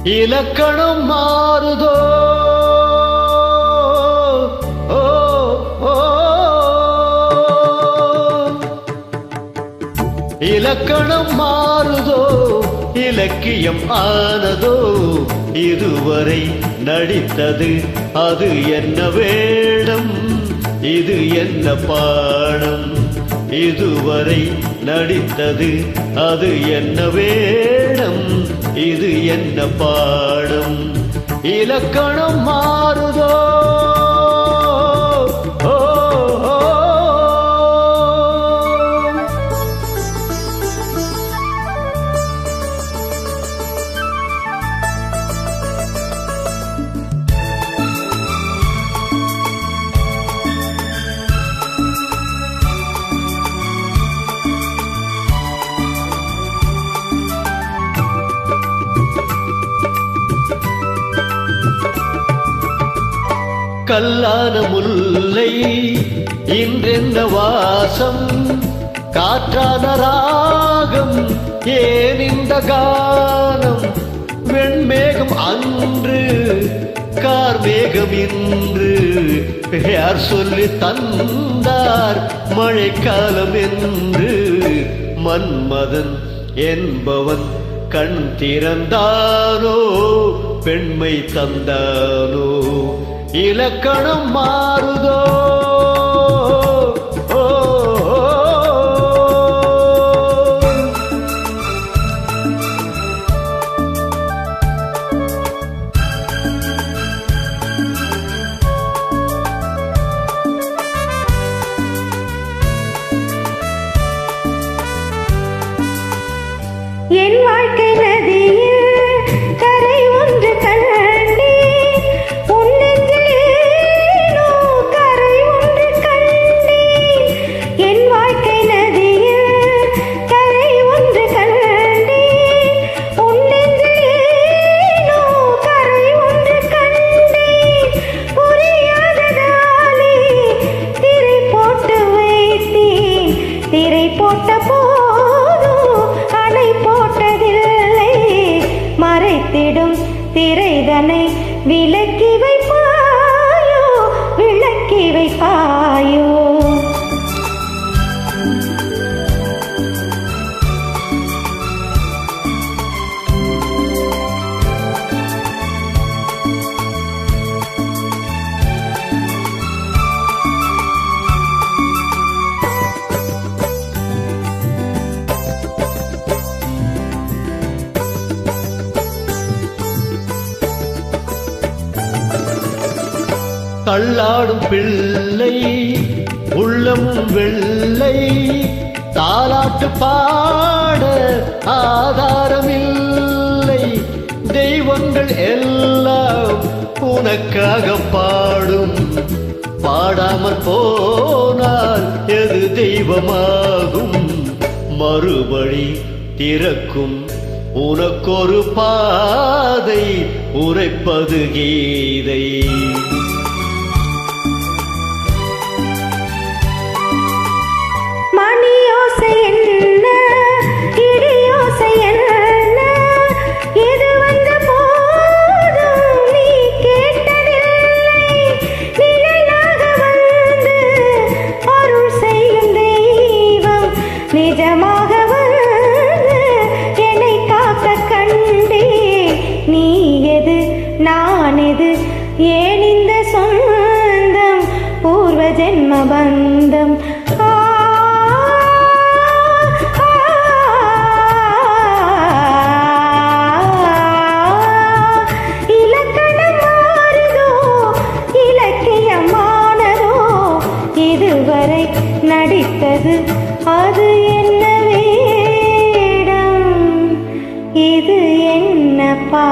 இலக்கணம் மாறுதோ இலக்கணம் மாறுதோ இலக்கியம் ஆனதோ இதுவரை நடித்தது அது என்ன வேடம் இது என்ன பாடம் இதுவரை நடித்தது அது என்ன வேடம் இது என்ன பாடம் இலக்கணம் மாறுதோ கல்லான முல்லை இன்றென்ன வாசம் காற்றான ராகம் ஏன் இந்த கானம் வெண்மேகம் அன்று கார்மேகம் இன்று யார் சொல்லி தந்தார் மழைக்காலம் என்று மன்மதன் என்பவன் கண் திறந்தானோ பெண்மை தந்தானோ இலக்கணம் மாறுதோ என் வாழ்க்கை நதியில் கரை ஒன்று கண்டே உன் நெஞ்சிலேனோ கரை ஒன்று கண்டே என் வாழ்க்கை நதியில் கரை ஒன்று கண்டே உன் நெஞ்சிலேனோ கரை ஒன்று கண்டே புரியாததாலே திரை போட்டு வைத்தேன் திரை போட்ட மறைத்திடும் திரைதனை விலக்கி வைப்பாயோ விளக்கி வைப்பாயோ தள்ளாடும் பிள்ளை உள்ளமும் வெள்ளை தாலாட்டு பாட ஆதாரமில்லை தெய்வங்கள் எல்லாம் உனக்காக பாடும் பாடாமற் போனால் எது தெய்வமாகும் மறுபடி திறக்கும் உனக்கொரு பாதை உரைப்பது கீதை நிஜமாக வந்து என்னை காக்க கண்டே நீ எது நான் எது ஏன் இந்த சொந்தம் பூர்வ ஜென்ம பந்தம் இலக்கணம் மாறுதோ இலக்கியமானதோ இதுவரை நடித்தது அது என்ன வேடம் இது என்ன பா